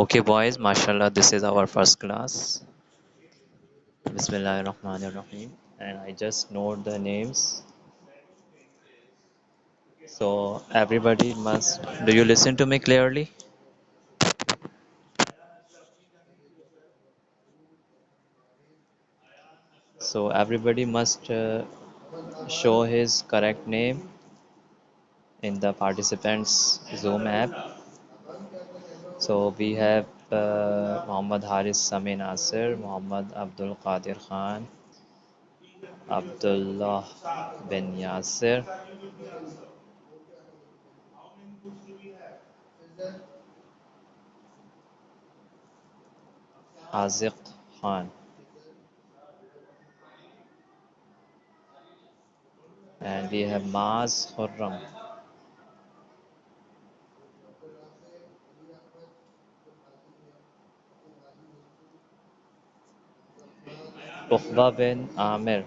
Okay, boys, mashallah, this is our first class. Bismillahirrahmanirrahim. And I just note the names. So, everybody must. Do you listen to me clearly? So, everybody must show his correct name in the participants Zoom app. So, we have Muhammad Haris Sami Nasir, Muhammad Abdul Qadir Khan, Abdullah bin Yasir, Haziq Khan, and we have Maz Khurram. Uqba bin Amir.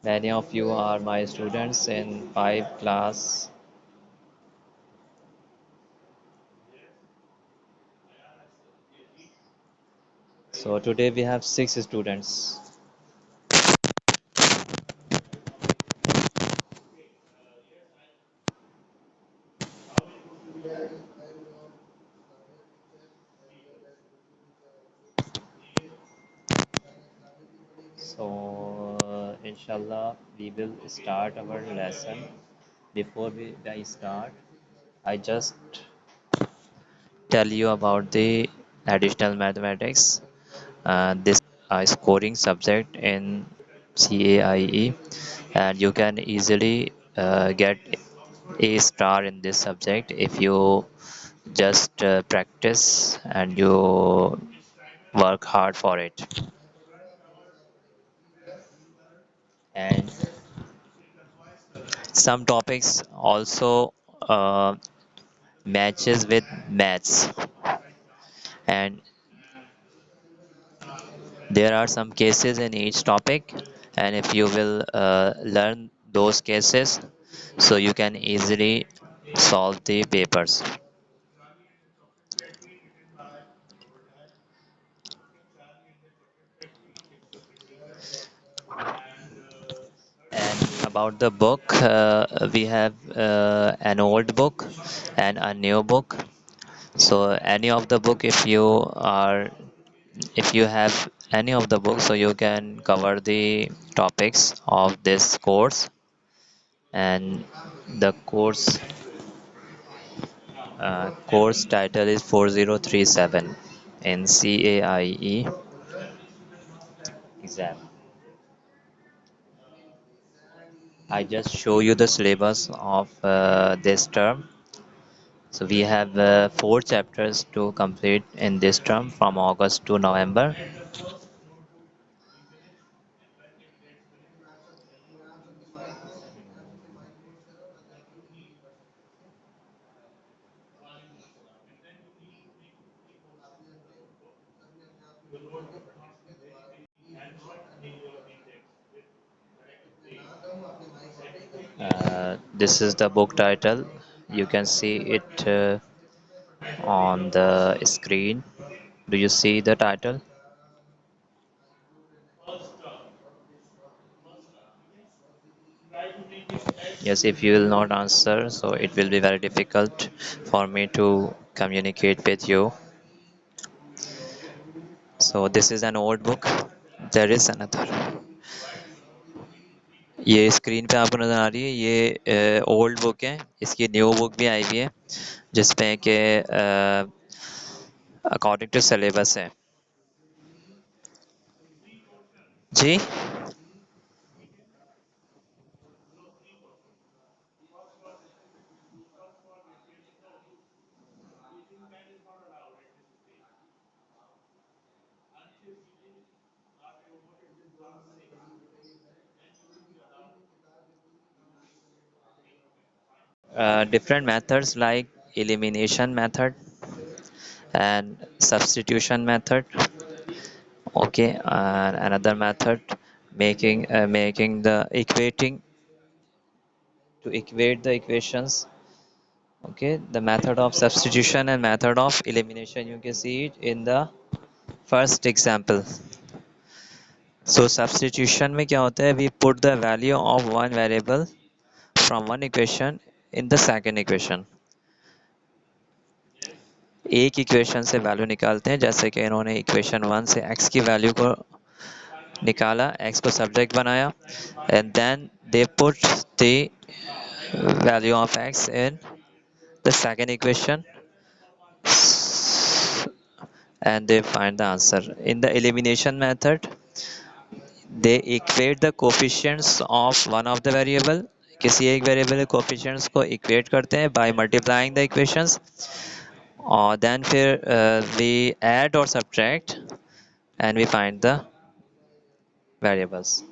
Many of you are my students in 5 class. So today we have 6 students. So inshallah we will start our lesson. Before I start, I just tell you about the additional mathematics. This a scoring subject in CAIE, and you can easily get a star in this subject if you just practice and you work hard for it. And some topics also matches with maths, and there are some cases in each topic, and if you will learn those cases, so you can easily solve the papers. And about the book, we have an old book and a new book. So any of the book, if you have any of the books, so you can cover the topics of this course. And the course title is 4037 in CAIE exam. I just show you the syllabus of this term. So we have 4 chapters to complete in this term from August to November. This is the book title. You can see it on the screen. Do you see the title? Yes, if you will not answer, so it will be very difficult for me to communicate with you. So this is an old book. There is another. ये screen पे आपको नज़र आ रही है, ये old book है, इसकी new book भी आई हुई है जिसमें कि अकॉर्डिंग टू सिलेबस है जी। Different methods like elimination method and substitution method. Okay, and another method making the equating to equate the equations. Okay, the method of substitution and method of elimination, you can see it in the first example. So substitution में क्या होता है, we put the value of one variable from one equation in the second equation. एक equation से value निकालते हैं, जैसे कि इन्होंने इक्वेशन वन से x की वैल्यू को निकाला, x को सब्जेक्ट बनाया, and then they put the value of x in the second equation and they find the answer. In the elimination method, they equate the coefficients of one of the variable. किसी एक variable के coefficients को equate करते हैं by multiplying the equations, और then फिर we add or subtract and we find the variables.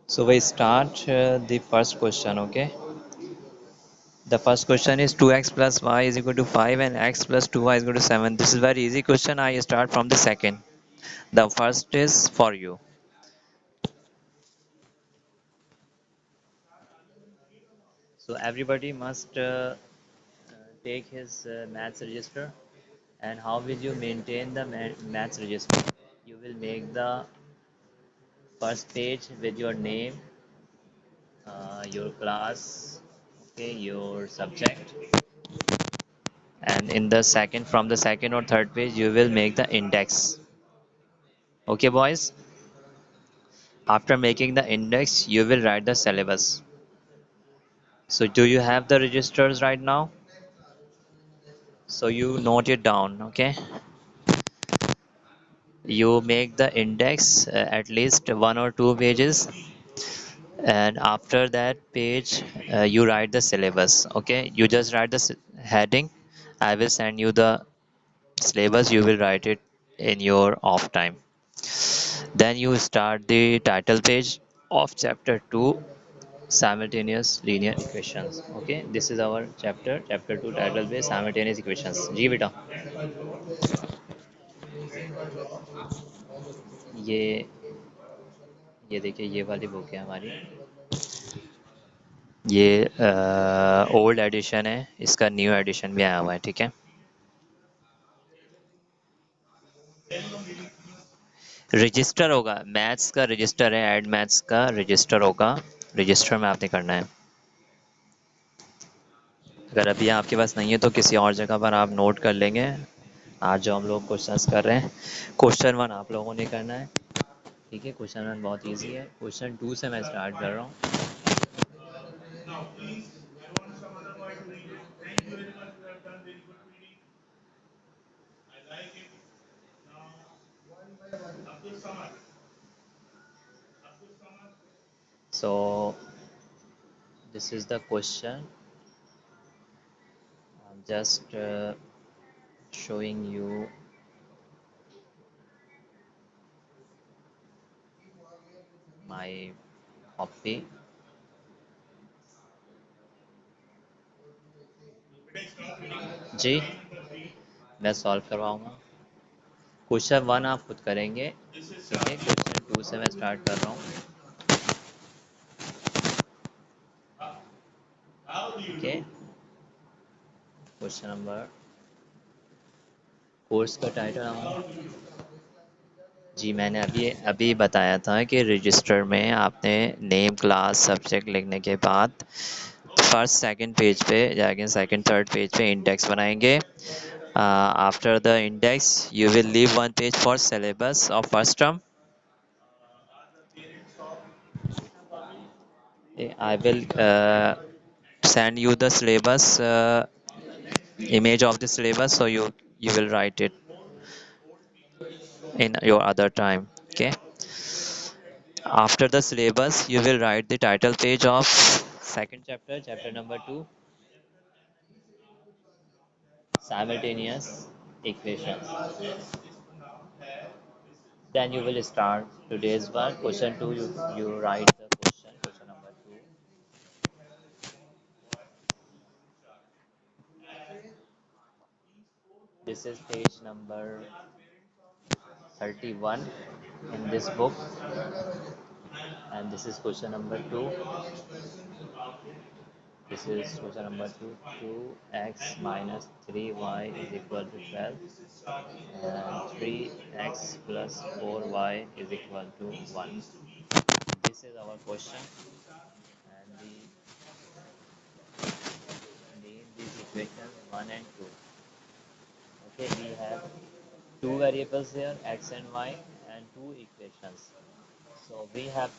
So we start the first question. Okay, the first question is 2x plus y is equal to 5 and x plus 2y is equal to 7. This is very easy question. I start from the second. The first is for you. So everybody must take his maths register. And how will you maintain the maths register? You will make the first page with your name, your class, okay, your subject, and in the second, from the second or third page, you will make the index. Okay, boys. After making the index, you will write the syllabus. So, do you have the registers right now? So you note it down. Okay. You make the index at least one or two pages, and after that page you write the syllabus. Okay, you just write the heading. I will send you the syllabus, you will write it in your off time. Then you start the title page of chapter 2, simultaneous linear equations. Okay, this is our chapter 2 title page, simultaneous equations. जी बेटा, ये ये देखिए, ये वाली book है हमारी, ये old addition है, इसका न्यू एडिशन भी आया हुआ है, ठीक है। रजिस्टर होगा, मैथ्स का रजिस्टर है, ऐड मैथ्स का रजिस्टर होगा, रजिस्टर में आपने करना है। अगर अभी आपके पास नहीं है तो किसी और जगह पर आप नोट कर लेंगे। आज जो हम लोग क्वेश्चंस कर रहे हैं, क्वेश्चन वन आप लोगों ने करना है, ठीक है। क्वेश्चन वन बहुत इजी है, क्वेश्चन टू से मैं स्टार्ट कर रहा हूँ। So this is the question. I'm just showing you my copy. जी, मैं सॉल्व करवाऊंगा। क्वेश्चन वन आप खुद करेंगे, ठीक है। क्वेश्चन टू से मैं स्टार्ट कर रहा हूँ, ठीक है। क्वेश्चन नंबर, कोर्स का टाइटल हमारा, जी मैंने अभी अभी बताया था कि रजिस्टर में आपने नेम, क्लास, सब्जेक्ट लिखने के बाद फर्स्ट सेकंड पेज पे जाके सेकंड थर्ड पेज पे इंडेक्स बनाएंगे। After the index you will leave one page for syllabus of first term. I will send you the syllabus, image of the syllabus, so you will write it in your other time. Okay. After the syllabus, you will write the title page of second chapter, chapter number 2, simultaneous equations. Then you will start today's one. Question 2, you write the question number 2. This is page number 31 in this book, and this is question number 2. This is question number 2. 2x minus 3y is equal to 12, and 3x plus 4y is equal to 1. This is our question, and we name these equations 1 and 2. Okay, we have two variables here, x and y, and two equations. So we have,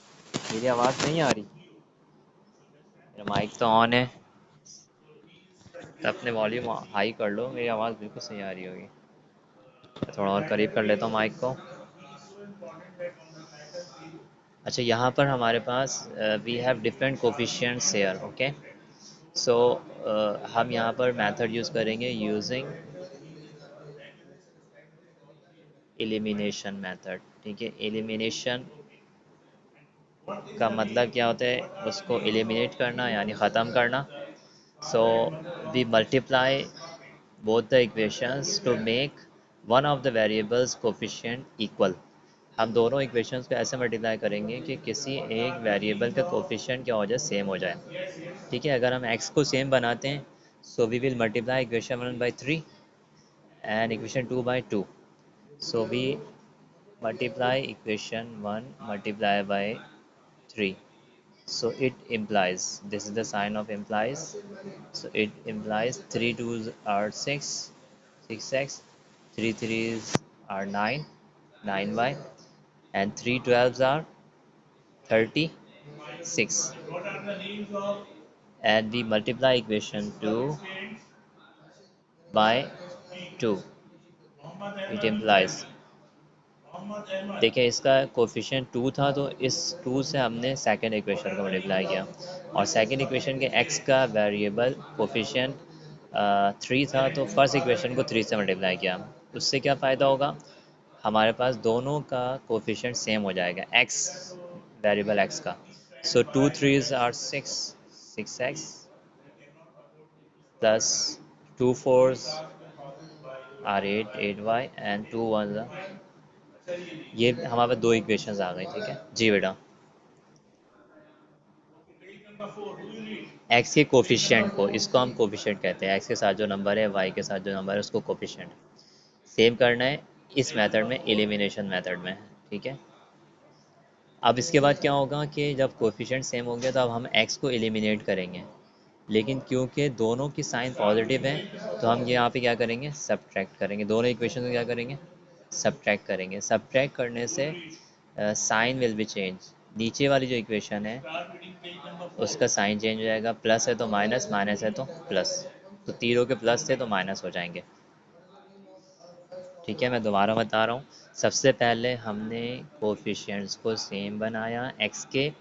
मेरी आवाज़ नहीं आ रही, मेरा mic तो on है, तो अपने volume high कर लो, मेरी आवाज़ बिल्कुल सही आ रही होगी। थोड़ा और करीब कर लेता हूँ माइक को। अच्छा, यहाँ पर हमारे पास we have different coefficients here. Okay, so हम यहाँ पर मेथड यूज़ करेंगे यूजिंग एलिमिनेशन मेथड। ठीक है, एलिमिनेशन का मतलब क्या होता है, उसको एलिमिनेट करना यानी ख़त्म करना। So we multiply both the equations to make one of the variables coefficient equal। हम दोनों इक्वेशंस को ऐसे मल्टीप्लाई करेंगे कि किसी एक वेरिएबल का कोफिशिएंट क्या हो जाए, सेम हो जाए। ठीक है, अगर हम x को सेम बनाते हैं, so we will multiply equation 1 by 3 and equation 2 by 2। So we multiply equation 1 multiply by 3, so it implies, this is the sign of implies, so it implies 3 2s are 6, 6x, 3 3s are 9, 9y, and 3 12s are 36, and we multiply equation 2 by 2, it implies, देखिए इसका coefficient 2 था, तो इस 2 से हमने second equation को multiply किया, और सेकंड इक्वेशन के x का वेरिएबल कोफिशिएंट 3 था, तो फर्स्ट इक्वेशन को 3 से मल्टीप्लाई किया। उससे क्या फ़ायदा होगा, हमारे पास दोनों का कोफिशिएंट सेम हो जाएगा x, वेरिएबल x का। सो 2 3s are 6, 6x, plus 2 4s are 8, 8y, and 2 1s are, ये हमारे पास दो इक्वेशंस आ गई। ठीक है जी बेटा, एक्स के कोफिशिएंट को, इसको हम कोफिशिएंट कहते हैं, एक्स के साथ जो नंबर है, वाई के साथ जो नंबर है, उसको कोफिशिएंट सेम करना है इस मेथड में, एलिमिनेशन मेथड में। ठीक है, अब इसके बाद क्या होगा कि जब कोफिशिएंट सेम हो गया, तो अब हम एक्स को एलिमिनेट करेंगे, लेकिन क्योंकि दोनों की साइन पॉजिटिव है, तो हम ये यहाँ पे क्या करेंगे, सब्ट्रैक्ट करेंगे, दोनों इक्वेशन को क्या करेंगे, सब्ट्रैक्ट करेंगे। सब्ट्रैक्ट करने से साइन विल बी चेंज, नीचे वाली जो इक्वेशन है उसका साइन चेंज हो जाएगा, प्लस है तो माइनस, माइनस है तो प्लस, तो तीनों के प्लस थे तो माइनस हो जाएंगे। ठीक है, मैं दोबारा बता रहा हूँ, सबसे पहले हमने कोफिशिएंट्स को सेम बनाया एक्स के,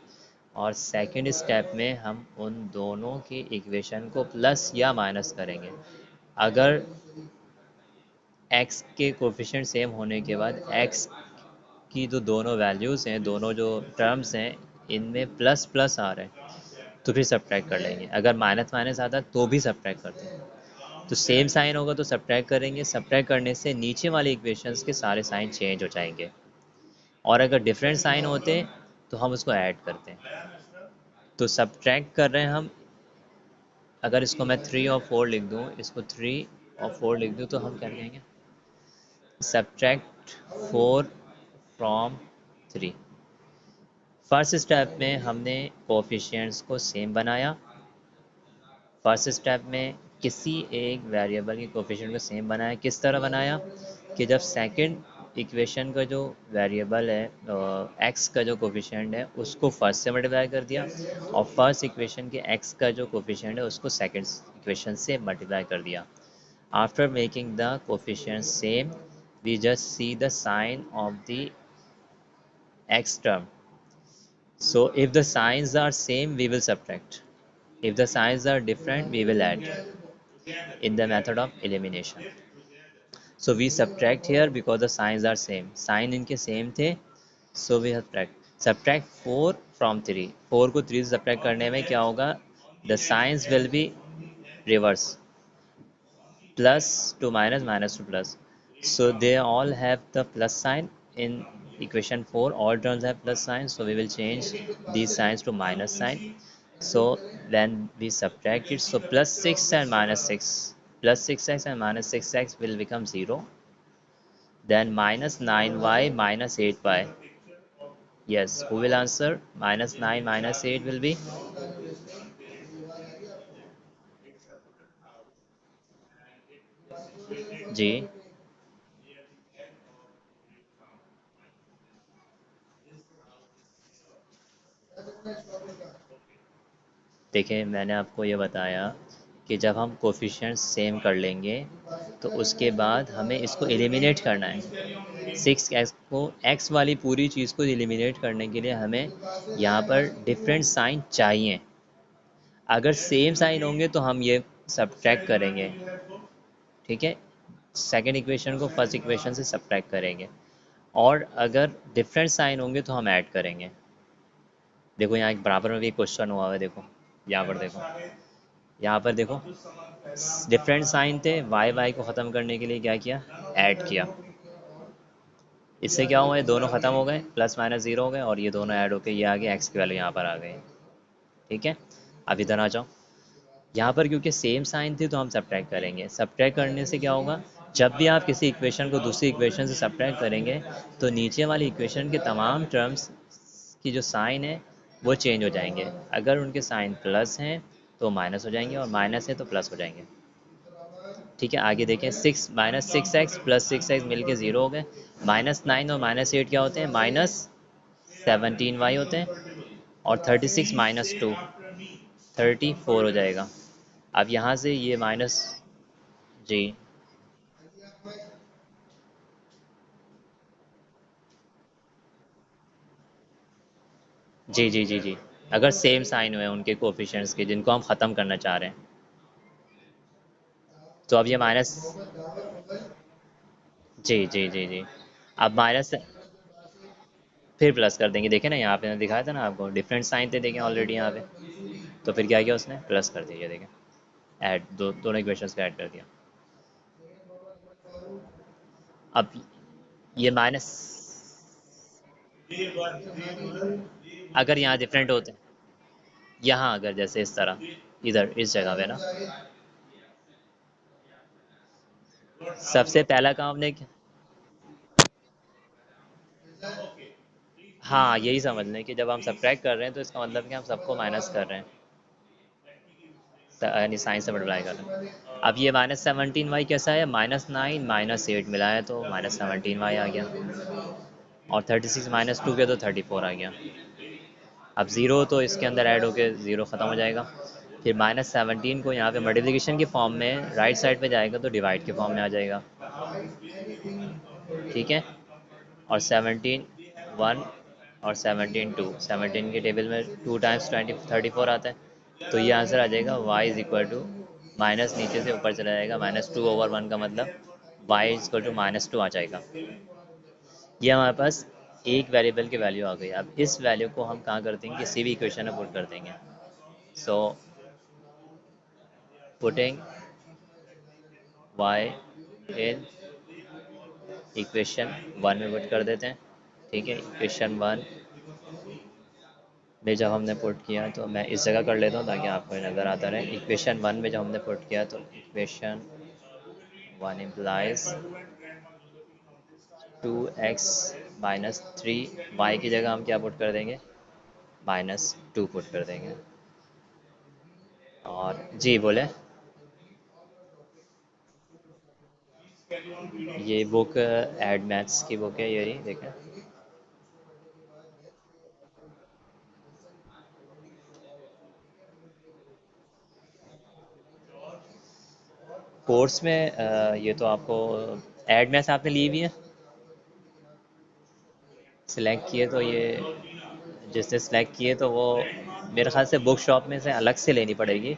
और सेकंड स्टेप में हम उन दोनों की इक्वेशन को प्लस या माइनस करेंगे। अगर एक्स के कोफिशिएंट सेम होने के बाद एक्स की जो दोनों वैल्यूज़ हैं, दोनों जो टर्म्स हैं, इनमें प्लस प्लस आ रहे हैं, तो फिर सब्ट्रैक्ट कर लेंगे। अगर माइनस माइनस आता तो भी सब्ट्रैक्ट करते हैं। तो सेम साइन होगा तो सब्ट्रैक्ट करेंगे, सब्ट्रैक्ट करने से नीचे वाले इक्वेशंस के सारे साइन चेंज हो जाएंगे, और अगर डिफरेंट साइन होते तो हम उसको ऐड करते हैं। तो सब्ट्रैक्ट कर रहे हैं हम, अगर इसको मैं 3 और 4 लिख दूँ, इसको 3 और 4 लिख दूँ, तो हम क्या कहेंगे, सब्ट्रैक्ट 4 फ्रॉम 3। फर्स्ट स्टेप में हमने कोफिशिएंट्स को सेम बनाया, फर्स्ट स्टेप में किसी एक वेरिएबल के कोफिशिएंट को सेम बनाया। किस तरह बनाया कि जब सेकंड इक्वेशन का जो वेरिएबल है, एक्स का जो कोफिशिएंट है, उसको फर्स्ट से मल्टीप्लाई कर दिया, और फर्स्ट इक्वेशन के एक्स का जो कोफिशिएंट है उसको सेकंड इक्वेशन से मल्टीप्लाई कर दिया। After making the coefficient same, we just see the sign of the x term. So if the signs are same, we will subtract. If the signs are different, we will add in the method of elimination. So we subtract here because the signs are same. Sign इनके same थे, so we subtract. Subtract 4 from 3. 4 को 3 से subtract करने में क्या होगा? The signs will be reverse. Plus to minus, minus to plus. So they all have the plus sign in equation 4 all terms have plus sign, so we will change these signs to minus sign. So when we subtract it, so plus 6 and minus 6, plus 6x and minus 6x will become 0. Then minus 9y minus 8y. Yes, who will answer? Minus 9 minus 8 will be G. देखिए मैंने आपको ये बताया कि जब हम coefficients same कर लेंगे तो उसके बाद हमें इसको एलिमिनेट करना है। 6x को, x वाली पूरी चीज़ को एलिमिनेट करने के लिए हमें यहाँ पर डिफरेंट साइन चाहिए। अगर सेम साइन होंगे तो हम ये सब्ट्रैक्ट करेंगे, ठीक है, सेकेंड इक्वेशन को फर्स्ट इक्वेशन से सब्ट्रैक्ट करेंगे। और अगर डिफरेंट साइन होंगे तो हम ऐड करेंगे। देखो यहाँ एक बराबर में भी क्वेश्चन हुआ है, देखो यहाँ पर देखो, यहाँ पर देखो डिफरेंट साइन थे, वाई वाई को ख़त्म करने के लिए क्या किया, ऐड किया। इससे क्या हुआ, ये दोनों ख़त्म हो गए, प्लस माइनस ज़ीरो हो गए, और ये दोनों ऐड होके ये आ गए, एक्स की वैल्यू यहाँ पर आ गई। ठीक है, अब इधर आ जाओ। यहाँ पर क्योंकि सेम साइन थी तो हम सब्ट्रैक्ट करेंगे। सब्ट्रैक्ट करने से क्या होगा, जब भी आप किसी इक्वेशन को दूसरी इक्वेशन से सब्ट्रैक्ट करेंगे तो नीचे वाली इक्वेशन के तमाम टर्म्स की जो साइन है वो चेंज हो जाएंगे। अगर उनके साइन प्लस हैं तो माइनस हो जाएंगे, और माइनस है तो प्लस हो जाएंगे। ठीक है, आगे देखें, six minus six x plus six x मिल के ज़ीरो हो गए। माइनस नाइन और माइनस एट क्या होते हैं, माइनस 17y होते हैं। और 36 माइनस टू 34 हो जाएगा। अब यहाँ से ये माइनस, जी जी जी जी जी, अगर सेम साइन हुए उनके कोफिशिएंट्स के जिनको हम ख़त्म करना चाह रहे हैं, तो अब ये माइनस, जी जी जी जी, अब माइनस फिर प्लस कर देंगे। देखें ना, यहाँ पे मैंने दिखाया था ना आपको, डिफरेंट साइन थे देखें ऑलरेडी यहाँ पे, तो फिर क्या किया उसने, प्लस कर दिया। देखें, ऐड दोनों इक्वेशंस को ऐड कर दिया। अब ये माइनस, अगर यहाँ डिफरेंट होते, यहाँ अगर जैसे इस तरह, इधर इस जगह पे ना, सबसे पहला काम हमने, हाँ यही समझ लें कि जब हम सब्ट्रैक्ट कर रहे हैं तो इसका मतलब कि हम सबको माइनस कर रहे हैं, यानी साइन से मल्टीप्लाई कर रहे हैं। अब ये माइनस 17y कैसा है, माइनस नाइन माइनस एट मिला है तो माइनस 17y आ गया। और 36 माइनस टू के तो 34 आ गया। अब ज़ीरो तो इसके अंदर ऐड होके ज़ीरो ख़त्म हो जाएगा। फिर माइनस 17 को यहाँ पे मल्टीप्लिकेशन के फॉर्म में राइट साइड पे जाएगा तो डिवाइड के फॉर्म में आ जाएगा। ठीक है, और 17 1 और 17 2, 17 के टेबल में 2 टाइम्स 34 आता है, तो ये आंसर आ जाएगा y is equal to, minus नीचे से ऊपर चला जाएगा, माइनस टू ओवर वन का मतलब y is equal to minus two आ जाएगा। ये हमारे पास एक वेरिएबल की वैल्यू आ गई। अब इस वैल्यू को हम कहाँ कर देंगे, किसी भी इक्वेशन में पुट कर देंगे। So putting y in equation one में पुट कर देते हैं। ठीक है, इक्वेशन वन में जब हमने पुट किया, तो मैं इस जगह कर लेता हूँ ताकि आपको नज़र आता रहे। इक्वेशन वन में जब हमने पुट किया तो equation one implies 2x minus three, Y की जगह हम क्या पुट कर देंगे, माइनस टू पुट कर देंगे। और जी बोले, ये बुक एड मैथ्स की बुक है, ये रही देखें। कोर्स में ये तो आपको, एड मैथ्स आपने ली हुई है, सिलेक्ट किए तो ये, जिसने सेलेक्ट किए तो वो मेरे ख्याल से बुक शॉप में से अलग से लेनी पड़ेगी,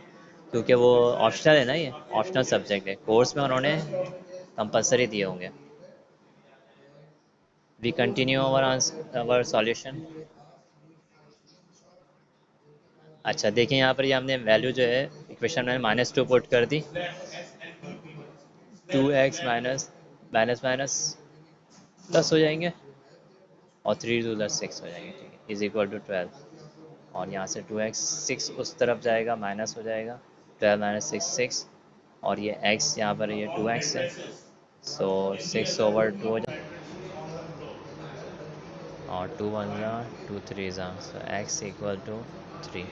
क्योंकि वो ऑप्शनल है ना, ये ऑप्शनल सब्जेक्ट है। कोर्स में उन्होंने कंपलसरी दिए होंगे। We continue our solution. अच्छा देखें, यहाँ पर ये हमने वैल्यू जो है इक्वेशन में माइनस टू पुट कर दी, 2x minus minus minus plus हो जाएंगे। और 3 × 6 हो जाएंगे, ठीक है, इज इक्वल टू 12। और यहाँ से 2x 6 उस तरफ जाएगा, माइनस हो जाएगा, 12 - 6 6। और ये x यहाँ पर ये 2x है, सो 6/2 हो जाए, और 2 × 1 = 2 × 3 = सो x इक्वल टू 3।